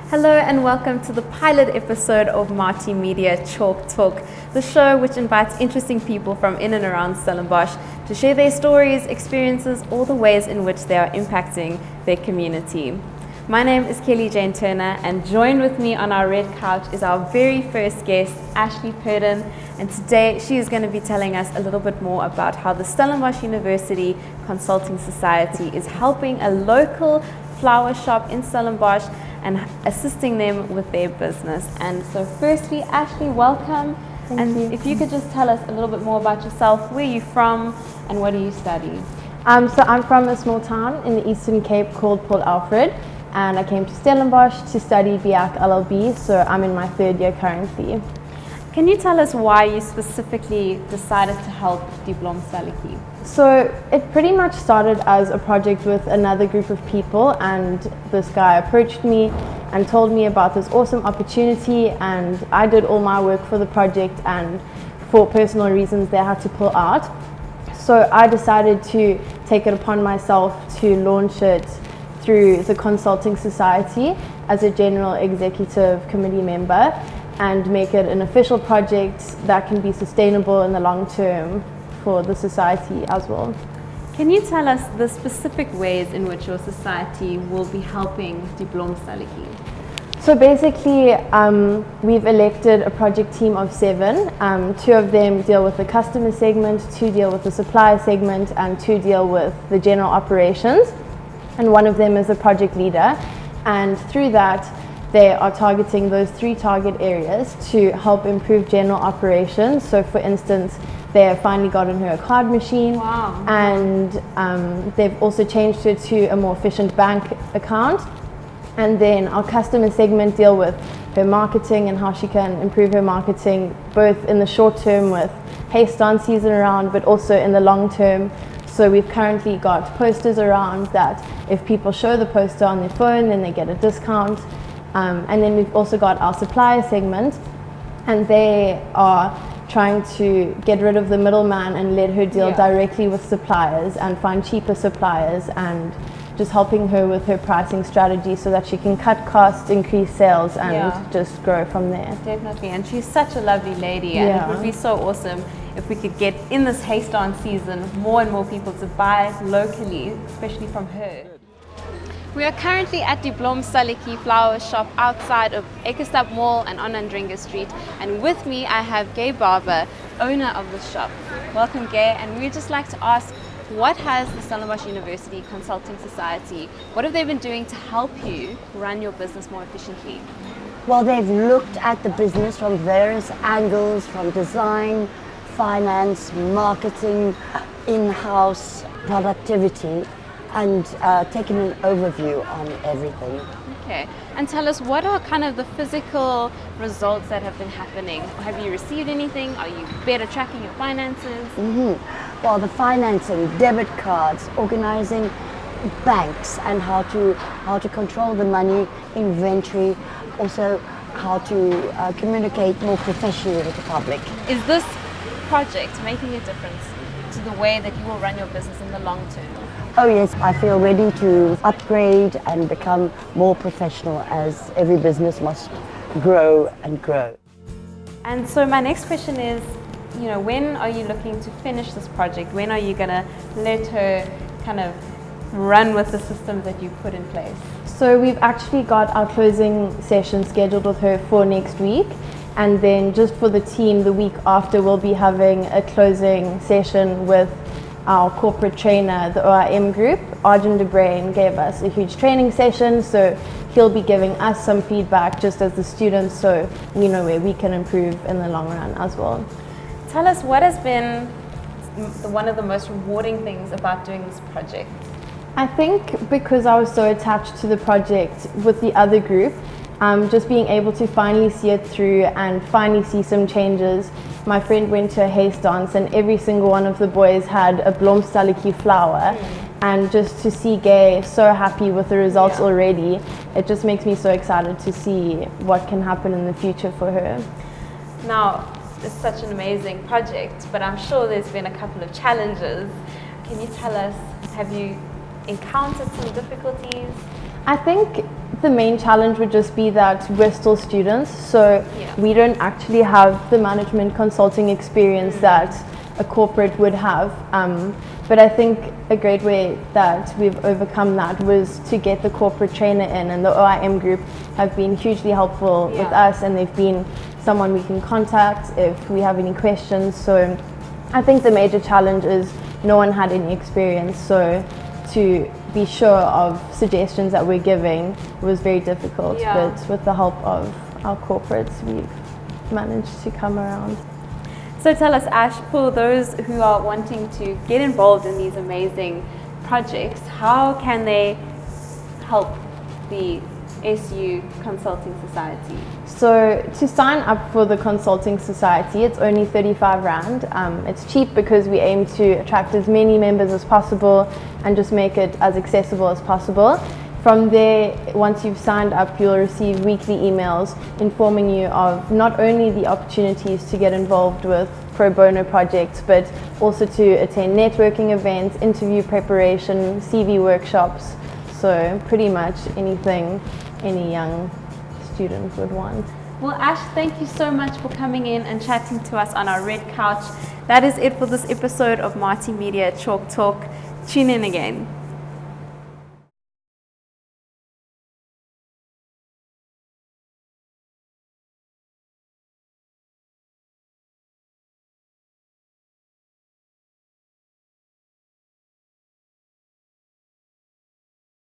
Hello and welcome to the pilot episode of MatieMedia ChalkTalk, the show which invites interesting people from in and around Stellenbosch to share their stories, experiences, all the ways in which they are impacting their community. My name is Kelly Jane Turner, and joined with me on our red couch is our very first guest, Ashleigh Purdon, and today she is going to be telling us a little bit more about how the Stellenbosch University Consulting Society is helping a local flower shop in Stellenbosch and assisting them with their business. And so firstly, Ashleigh, welcome. Thank you. If you could just tell us a little bit more about yourself, where you're from and what do you study? So I'm from a small town in the Eastern Cape called Port Alfred, and I came to Stellenbosch to study BIAC LLB, so I'm in my third year currently. Can you tell us why you specifically decided to help Diplom Saliki? So it pretty much started as a project with another group of people, and this guy approached me and told me about this awesome opportunity, and I did all my work for the project, and for personal reasons they had to pull out. So I decided to take it upon myself to launch it through the Consulting Society as a general executive committee member and make it an official project that can be sustainable in the long term for the society as well. Can you tell us the specific ways in which your society will be helping Diplom Saliki? So basically, we've elected a project team of 7. 2 of them deal with the customer segment, 2 deal with the supplier segment, and 2 deal with the general operations. And one of them is a project leader. And through that, they are targeting those 3 target areas to help improve general operations. So for instance, they have finally gotten her a card machine. Wow. And they've also changed her to a more efficient bank account. And then our customer segment deal with her marketing and how she can improve her marketing, both in the short term with haste on season around, but also in the long term. So we've currently got posters around that if people show the poster on their phone, then they get a discount. And then we've also got our supplier segment, and they are trying to get rid of the middleman and let her deal directly with suppliers and find cheaper suppliers, and just helping her with her pricing strategy so that she can cut costs, increase sales, and just grow from there. Definitely, and she's such a lovely lady, and it would be so awesome if we could get in this haste on season more and more people to buy locally, especially from her. We are currently at Diplom Saliki flower shop outside of Ekerstad Mall and on Andringa Street, and with me I have Gay Barber, owner of the shop. Welcome, Gay, and we'd just like to ask, what has the Stellenbosch University Consulting Society, what have they been doing to help you run your business more efficiently? Well, they've looked at the business from various angles, from design, finance, marketing, in-house productivity, and taken an overview on everything. Okay, and tell us, what are kind of the physical results that have been happening? Have you received anything? Are you better tracking your finances? Well, the financing, debit cards, organizing banks, and how to control the money, inventory, also how to communicate more professionally with the public. Is this project making a difference to the way that you will run your business in the long term? Oh yes, I feel ready to upgrade and become more professional, as every business must grow and grow. And so my next question is, when are you looking to finish this project? When are you going to let her kind of run with the systems that you put in place? So we've actually got our closing session scheduled with her for next week. And then just for the team, the week after, we'll be having a closing session with our corporate trainer, the OIM group. Arjun de Brain gave us a huge training session, so he'll be giving us some feedback just as the students, so we know where we can improve in the long run as well. Tell us, what has been one of the most rewarding things about doing this project? I think because I was so attached to the project with the other group, just being able to finally see it through and finally see some changes. My friend went to a haste dance and every single one of the boys had a Blom Saliki flower, and just to see Gay so happy with the results already, it just makes me so excited to see what can happen in the future for her. Now, it's such an amazing project, but I'm sure there's been a couple of challenges. Can you tell us, have you encountered some difficulties? I think the main challenge would just be that we're still students, so we don't actually have the management consulting experience that a corporate would have. But I think a great way that we've overcome that was to get the corporate trainer in, and the OIM group have been hugely helpful with us, and they've been someone we can contact if we have any questions. So I think the major challenge is no one had any experience, so to be sure of suggestions that we're giving was very difficult, but with the help of our corporates we've managed to come around. So tell us, Ash, for those who are wanting to get involved in these amazing projects, how can they help the SU Consulting Society? So to sign up for the Consulting Society, it's only 35 Rand. It's cheap because we aim to attract as many members as possible and just make it as accessible as possible. From there, once you've signed up, you'll receive weekly emails informing you of not only the opportunities to get involved with pro bono projects, but also to attend networking events, interview preparation, CV workshops. So pretty much anything any young student would want. Well, Ash, thank you so much for coming in and chatting to us on our red couch. That is it for this episode of MatieMedia Chalk Talk. Tune in again.